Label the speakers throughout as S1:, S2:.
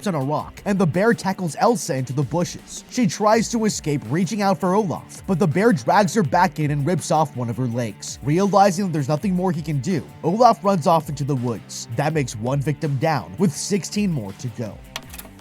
S1: trips on a rock, and the bear tackles Elsa into the bushes. She tries to escape, reaching out for Olaf, but the bear drags her back in and rips off one of her legs. Realizing that there's nothing more he can do, Olaf runs off into the woods. That makes one victim down, with 16 more to go.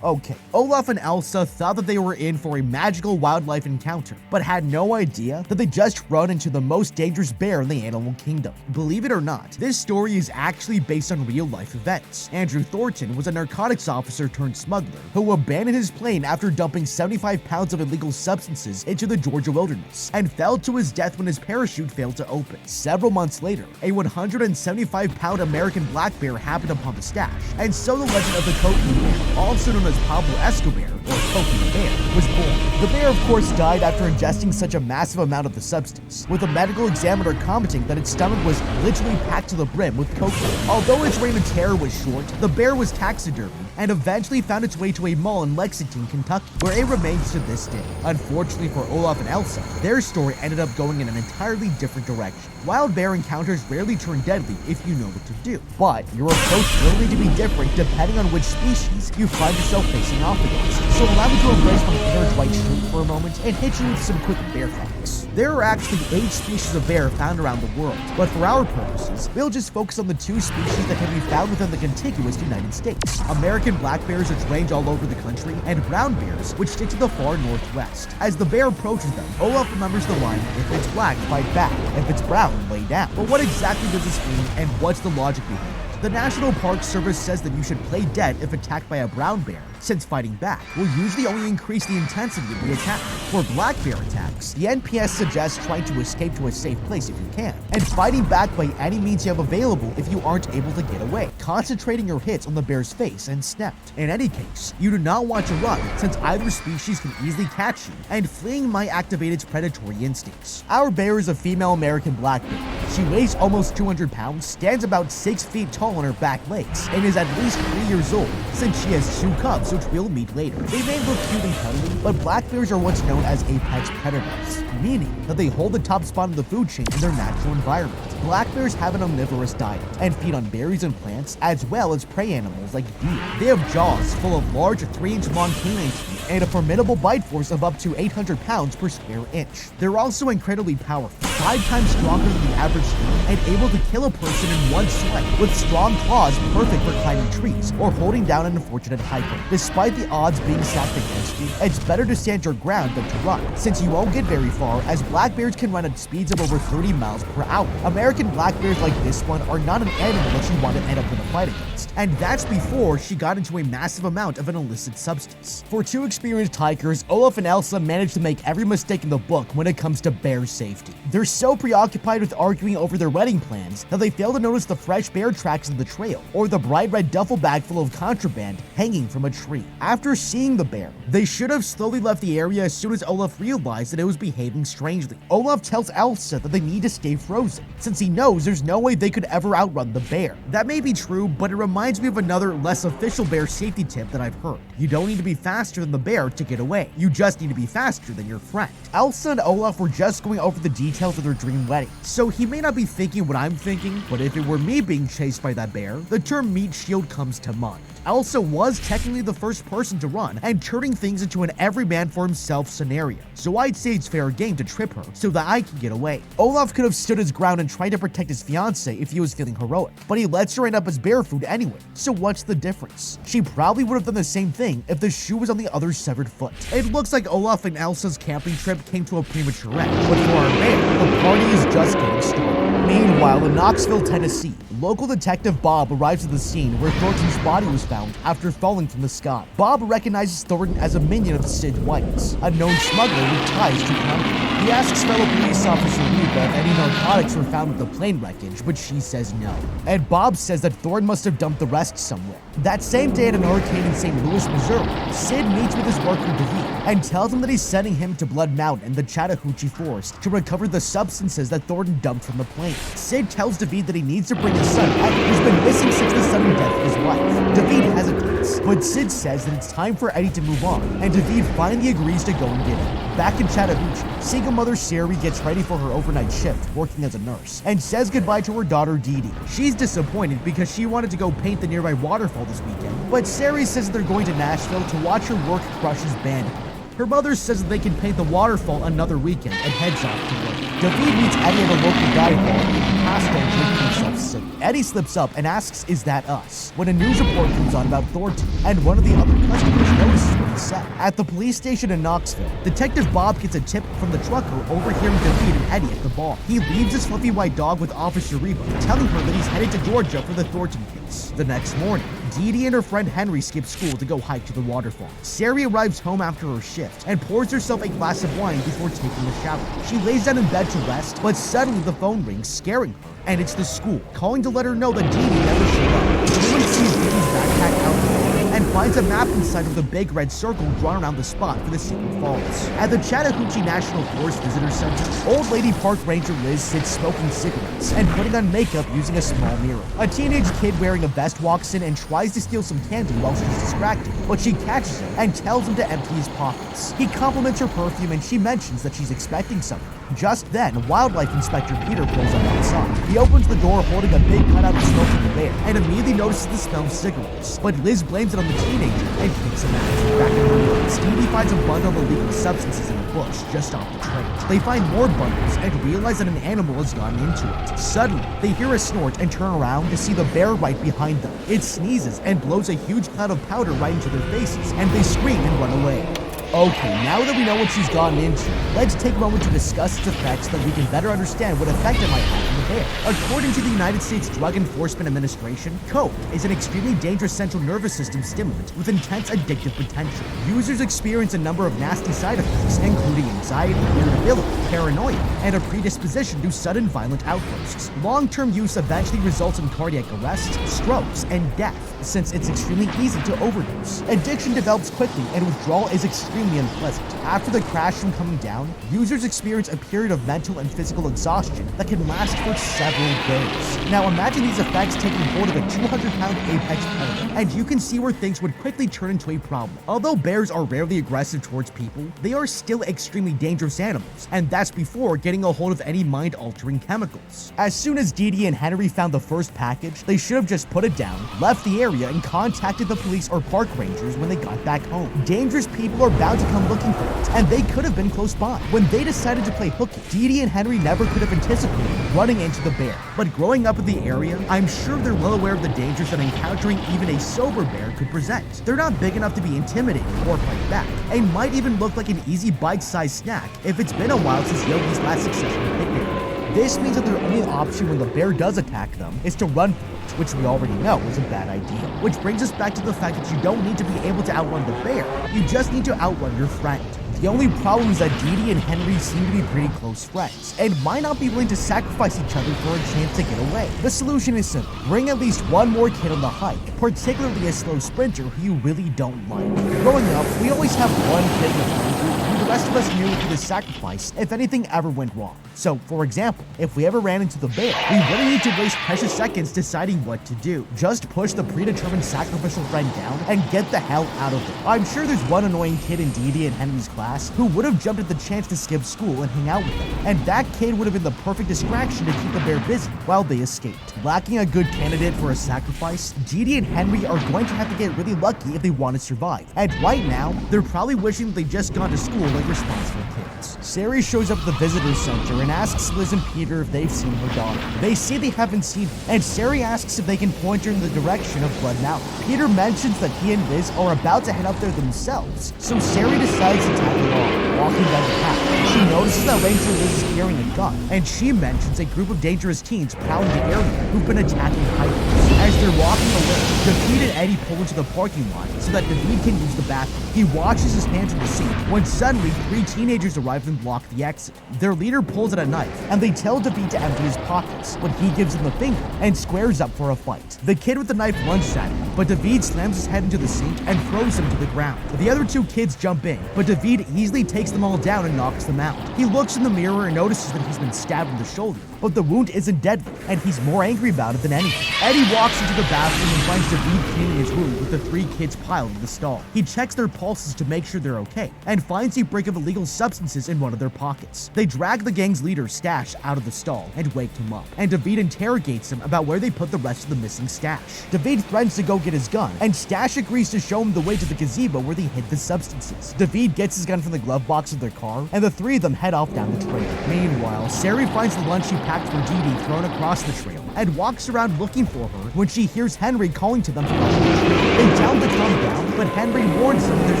S1: Okay, Olaf and Elsa thought that they were in for a magical wildlife encounter, but had no idea that they just run into the most dangerous bear in the animal kingdom. Believe it or not, this story is actually based on real-life events. Andrew Thornton was a narcotics officer turned smuggler who abandoned his plane after dumping 75 pounds of illegal substances into the Georgia wilderness and fell to his death when his parachute failed to open. Several months later, a 175-pound American black bear happened upon the stash, and so the legend of the Coquille Bear, also known as Pablo Escobar, or Coquille the Bear, was born. The bear, of course, died after ingesting such a massive amount of the substance, with a medical examiner commenting that its stomach was literally packed to the brim with cocaine. Although its reign of terror was short, the bear was taxidermied and eventually found its way to a mall in Lexington, Kentucky, where it remains to this day. Unfortunately for Olaf and Elsa, their story ended up going in an entirely different direction. Wild bear encounters rarely turn deadly if you know what to do, but your approach will need to be different depending on which species you find yourself facing off against. So allow me to embrace my inner white shirt for a moment and hit you with some quick bear facts. There are actually 8 species of bear found around the world, but for our purposes, we'll just focus on the 2 species that can be found within the contiguous United States. American black bears, which range all over the country, and brown bears, which stick to the far northwest. As the bear approaches them, Olaf remembers the line, "If it's black, fight back. If it's brown, lay down." But what exactly does this mean, and what's the logic behind it? The National Park Service says that you should play dead if attacked by a brown bear, since fighting back will usually only increase the intensity of the attack. For black bear attacks, the NPS suggests trying to escape to a safe place if you can, and fighting back by any means you have available if you aren't able to get away, concentrating your hits on the bear's face and snout. In any case, you do not want to run, since either species can easily catch you, and fleeing might activate its predatory instincts. Our bear is a female American black bear. She weighs almost 200 pounds, stands about 6 feet tall on her back legs, and is at least 3 years old, since she has 2 cubs, which we'll meet later. They may look cute and cuddly, but black bears are what's known as apex predators, meaning that they hold the top spot in the food chain in their natural environment. Black bears have an omnivorous diet and feed on berries and plants, as well as prey animals like deer. They have jaws full of large 3-inch long canine teeth and a formidable bite force of up to 800 pounds per square inch. They're also incredibly powerful, 5 times stronger than the average human, and able to kill a person in one swipe, with strong claws perfect for climbing trees or holding down an unfortunate hiker. Despite the odds being stacked against you, it's better to stand your ground than to run, since you won't get very far, as black bears can run at speeds of over 30 miles per hour. American black bears like this one are not an animal that you want to end up in a fight against, and that's before she got into a massive amount of an illicit substance. For 2 experienced hikers, Olaf and Elsa managed to make every mistake in the book when it comes to bear safety. They're so preoccupied with arguing over their wedding plans that they fail to notice the fresh bear tracks in the trail, or the bright red duffel bag full of contraband hanging from a tree. After seeing the bear, they should have slowly left the area as soon as Olaf realized that it was behaving strangely. Olaf tells Elsa that they need to stay frozen, since he knows there's no way they could ever outrun the bear. That may be true, but it reminds me of another, less official bear safety tip that I've heard. You don't need to be faster than the bear to get away. You just need to be faster than your friend. Elsa and Olaf were just going over the details of their dream wedding, so he may not be thinking what I'm thinking, but if it were me being chased by that bear, the term meat shield comes to mind. Elsa was technically the first person to run and turning things into an every man for himself scenario, so I'd say it's fair game to trip her so that I can get away. Olaf could have stood his ground and tried to protect his fiancée if he was feeling heroic, but he lets her end up as bear food anyway, so what's the difference? She probably would have done the same thing if the shoe was on the other severed foot. It looks like Olaf and Elsa's camping trip came to a premature end, but for our bear, the party is just getting started. Meanwhile, in Knoxville, Tennessee, local detective Bob arrives at the scene where Thornton's body was found after falling from the sky. Bob recognizes Thornton as a minion of Sid White's, a known smuggler with ties to Compton. He asks fellow police officer Reba if any narcotics were found with the plane wreckage, but she says no. And Bob says that Thornton must have dumped the rest somewhere. That same day at an arcade in St. Louis, Missouri, Sid meets with his worker David and tells him that he's sending him to Blood Mountain, the Chattahoochee Forest, to recover the substances that Thornton dumped from the plane. Sid tells David that he needs to bring his son Eddie, who's been missing since the sudden death of his wife. David hesitates, but Sid says that it's time for Eddie to move on, and David finally agrees to go and get him. Back in Chattahoochee, single mother Sherry gets ready for her overnight shift working as a nurse and says goodbye to her daughter Dee Dee. She's disappointed because she wanted to go paint the nearby waterfall this weekend, but Sherry says that they're going to Nashville to watch her work crushes band. Her mother says that they can paint the waterfall another weekend and heads off to work. David meets Eddie at a local dive bar and Pascal drinking himself sick. Eddie slips up and asks, "Is that us?" when a news report comes on about Thornton, and one of the other customers notices what he said. At the police station in Knoxville, Detective Bob gets a tip from the trucker overhearing David and Eddie at the bar. He leaves his fluffy white dog with Officer Reba, telling her that he's headed to Georgia for the Thornton case. The next morning, Dee Dee and her friend Henry skip school to go hike to the waterfall. Sherry arrives home after her shift and pours herself a glass of wine before taking a shower. She lays down in bed to rest, but suddenly the phone rings, scaring her, and it's the school, calling to let her know that Dee Dee never showed up. The woman sees Dee Dee's backpack out the window and finds a map inside with a big red circle drawn around the spot for the secret falls. At the Chattahoochee National Forest Visitor Center, old lady park ranger Liz sits smoking cigarettes and putting on makeup using a small mirror. A teenage kid wearing a vest walks in and tries to steal some candy while she's distracted, but she catches him and tells him to empty his pockets. He compliments her perfume and she mentions that she's expecting something. Just then, Wildlife Inspector Peter pulls up outside. He opens the door holding a big cutout of smoking bear and immediately notices the smell of cigarettes, but Liz blames it on the teenager and kicks him out. Back in the woods, Dee Dee finds a bundle of illegal substances in a bush just off the trail. They find more bundles and realize that an animal has gone into it. Suddenly, they hear a snort and turn around to see the bear right behind them. It sneezes and blows a huge cloud of powder right into their faces, and they scream and run away. Okay, now that we know what she's gotten into, let's take a moment to discuss its effects so that we can better understand what effect it might have on the bear. According to the United States Drug Enforcement Administration, coke is an extremely dangerous central nervous system stimulant with intense addictive potential. Users experience a number of nasty side effects, including anxiety, irritability, paranoia, and a predisposition to sudden violent outbursts. Long-term use eventually results in cardiac arrest, strokes, and death, since it's extremely easy to overdose. Addiction develops quickly, and withdrawal is extremely unpleasant. After the crash from coming down, users experience a period of mental and physical exhaustion that can last for several days. Now imagine these effects taking hold of a 200-pound apex predator, and you can see where things would quickly turn into a problem. Although bears are rarely aggressive towards people, they are still extremely dangerous animals, and that's before getting a hold of any mind-altering chemicals. As soon as Dee Dee and Henry found the first package, they should have just put it down, left the area, and contacted the police or park rangers when they got back home. Dangerous people are bound to come looking for it, and they could have been close by. When they decided to play hooky, Dee Dee and Henry never could have anticipated running into the bear. But growing up in the area, I'm sure they're well aware of the dangers that encountering even a sober bear could present. They're not big enough to be intimidated or fight back, and might even look like an easy bite-sized snack if it's been a while since Yogi's last successful picnic. This means that their only option when the bear does attack them is to run for it, which we already know is a bad idea. Which brings us back to the fact that you don't need to be able to outrun the bear, you just need to outrun your friend. The only problem is that Dee Dee and Henry seem to be pretty close friends, and might not be willing to sacrifice each other for a chance to get away. The solution is simple. Bring at least one more kid on the hike, particularly a slow sprinter who you really don't like. Growing up, we always have one kid in the friend group who the rest of us knew would be the sacrifice if anything ever went wrong. So, for example, if we ever ran into the bear, we wouldn't need to waste precious seconds deciding what to do. Just push the predetermined sacrificial friend down and get the hell out of there. I'm sure there's one annoying kid in Dee Dee and Henry's class who would have jumped at the chance to skip school and hang out with them, and that kid would have been the perfect distraction to keep the bear busy while they escaped. Lacking a good candidate for a sacrifice, Dee Dee and Henry are going to have to get really lucky if they want to survive, and right now, they're probably wishing that they'd just gone to school like responsible kids. Sari shows up at the visitor center and asks Liz and Peter if they've seen her daughter. They say they haven't seen her, and Sari asks if they can point her in the direction of Blood Mountain. Peter mentions that he and Liz are about to head up there themselves, so Sari decides to tag along. Walking down the path, she notices that Ranger Liz is carrying a gun, and she mentions a group of dangerous teens prowling the area who've been attacking hikers. As they're walking away, David and Eddie pull into the parking lot so that David can use the bathroom. He washes his hands in the sink when suddenly 3 teenagers arrive and block the exit. Their leader pulls out a knife, and they tell David to empty his pockets, but he gives them the finger and squares up for a fight. The kid with the knife lunges at him, but David slams his head into the sink and throws him to the ground. The other 2 kids jump in, but David easily takes them all down and knocks them out. He looks in the mirror and notices that he's been stabbed in the shoulder, but the wound isn't deadly, and he's more angry about it than anything. Eddie walks into the bathroom and finds David cleaning his wound with the 3 kids piled in the stall. He checks their pulses to make sure they're okay, and finds a brick of illegal substances in one of their pockets. They drag the gang's leader, Stash, out of the stall and wake him up, and David interrogates him about where they put the rest of the missing stash. David threatens to go get his gun, and Stash agrees to show him the way to the gazebo where they hid the substances. David gets his gun from the glove box of their car, and the 3 of them head off down the trail. Meanwhile, Sari finds the lunch she packed for Dee Dee thrown across the trail and walks around looking for her when she hears Henry calling to them from up the tree. They tell him to calm down, but Henry warns them there's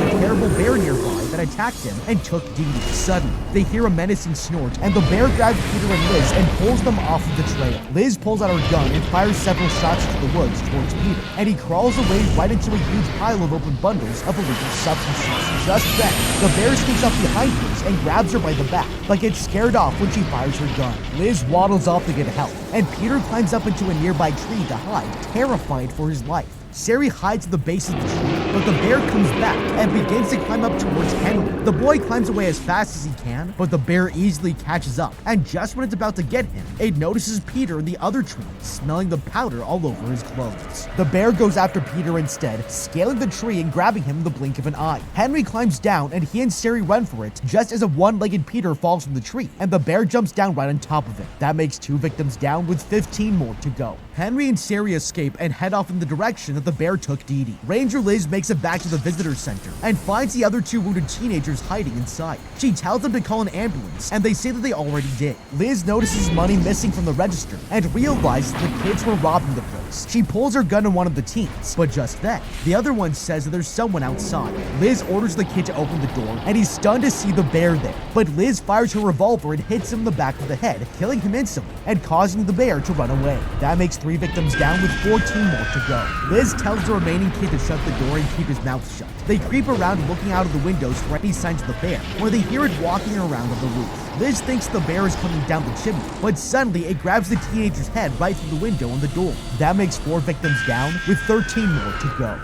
S1: a terrible bear nearby that attacked him and took Dee Dee. Suddenly, they hear a menacing snort, and the bear grabs Peter and Liz and pulls them off of the trail. Liz pulls out her gun and fires several shots into the woods towards Peter, and he crawls away right into a huge pile of open bundles of illegal substances. Just then, the bear sneaks up behind Liz and grabs her by the back, but gets scared off when she fires her gun. Liz waddles off to get help, and Peter climbs up into a nearby tree to hide, terrified for his life. Sari hides at the base of the tree, but the bear comes back and begins to climb up towards Henry. The boy climbs away as fast as he can, but the bear easily catches up, and just when it's about to get him, it notices Peter in the other tree, smelling the powder all over his clothes. The bear goes after Peter instead, scaling the tree and grabbing him in the blink of an eye. Henry climbs down, and he and Sari run for it, just as a one-legged Peter falls from the tree, and the bear jumps down right on top of him. That makes 2 victims down, with 15 more to go. Henry and Sari escape and head off in the direction that the bear took Dee Dee. Ranger Liz makes it back to the visitor center and finds the other 2 wounded teenagers hiding inside. She tells them to call an ambulance, and they say that they already did. Liz notices money missing from the register and realizes the kids were robbing the place. She pulls her gun on one of the teens, but just then, the other one says that there's someone outside. Liz orders the kid to open the door, and he's stunned to see the bear there. But Liz fires her revolver and hits him in the back of the head, killing him instantly and causing the bear to run away. That makes 3 victims down, with 14 more to go. Liz tells the remaining kid to shut the door and keep his mouth shut. They creep around looking out of the windows for any signs of the bear, where they hear it walking around on the roof. Liz thinks the bear is coming down the chimney, but suddenly it grabs the teenager's head right through the window on the door. That makes 4 victims down, with 13 more to go.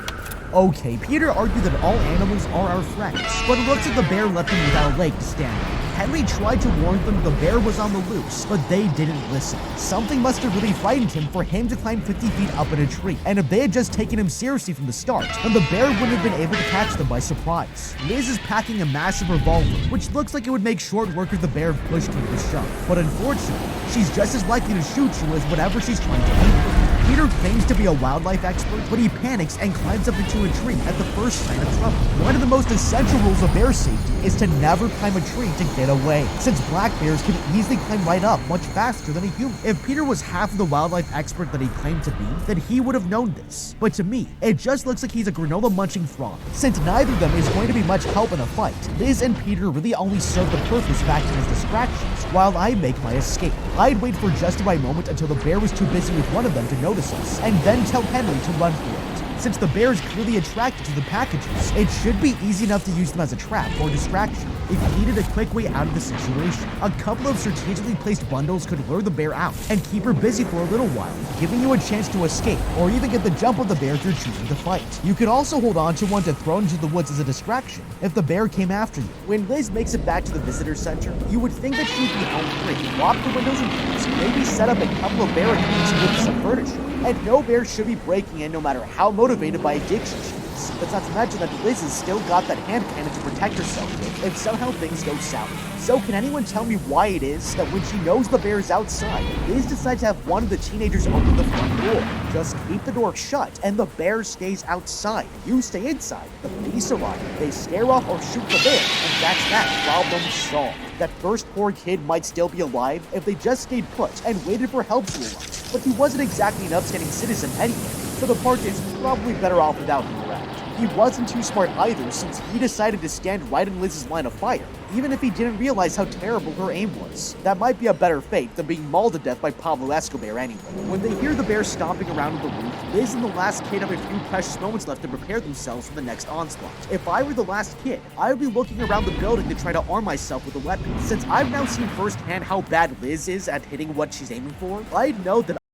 S1: Okay, Peter argued that all animals are our friends, but it looks like the bear left him without a leg to stand on. Henry tried to warn them the bear was on the loose, but they didn't listen. Something must have really frightened him for him to climb 50 feet up in a tree, and if they had just taken him seriously from the start, then the bear wouldn't have been able to catch them by surprise. Liz is packing a massive revolver, which looks like it would make short work of the bear if pushed came to shove. But unfortunately, she's just as likely to shoot you as whatever she's trying to aim for. Peter claims to be a wildlife expert, but he panics and climbs up into a tree at the first sign of trouble. One of the most essential rules of bear safety is to never climb a tree to get away, since black bears can easily climb right up much faster than a human. If Peter was half of the wildlife expert that he claimed to be, then he would have known this. But to me, it just looks like he's a granola-munching frog. Since neither of them is going to be much help in a fight, Liz and Peter really only serve the purpose of acting as distractions while I make my escape. I'd wait for just the right moment until the bear was too busy with one of them to notice us, and then tell Henry to run for it. Since the bear is clearly attracted to the packages, it should be easy enough to use them as a trap or distraction if you needed a quick way out of the situation. A couple of strategically placed bundles could lure the bear out and keep her busy for a little while, giving you a chance to escape or even get the jump on the bear if you're choosing to fight. You could also hold on to one to throw into the woods as a distraction if the bear came after you. When Liz makes it back to the visitor center, you would think that she'd be home free, lock the windows and doors, maybe set up a couple of barricades with some furniture. And no bear should be breaking in no matter how motivated by addiction she is. That's not to mention that Liz has still got that hand cannon to protect herself with if somehow things go south. So can anyone tell me why it is that when she knows the bear is outside, Liz decides to have one of the teenagers open the front door? Just keep the door shut and the bear stays outside. You stay inside. The police arrive. They scare off or shoot the bear, and that's that problem solved. That first poor kid might still be alive if they just stayed put and waited for help to arrive. But he wasn't exactly an upstanding citizen anyway, so the park is probably better off without him around. He wasn't too smart either, since he decided to stand right in Liz's line of fire, even if he didn't realize how terrible her aim was. That might be a better fate than being mauled to death by Pablo Escobar anyway. When they hear the bear stomping around on the roof, Liz and the last kid have a few precious moments left to prepare themselves for the next onslaught. If I were the last kid, I would be looking around the building to try to arm myself with a weapon. Since I've now seen firsthand how bad Liz is at hitting what she's aiming for, I'd know that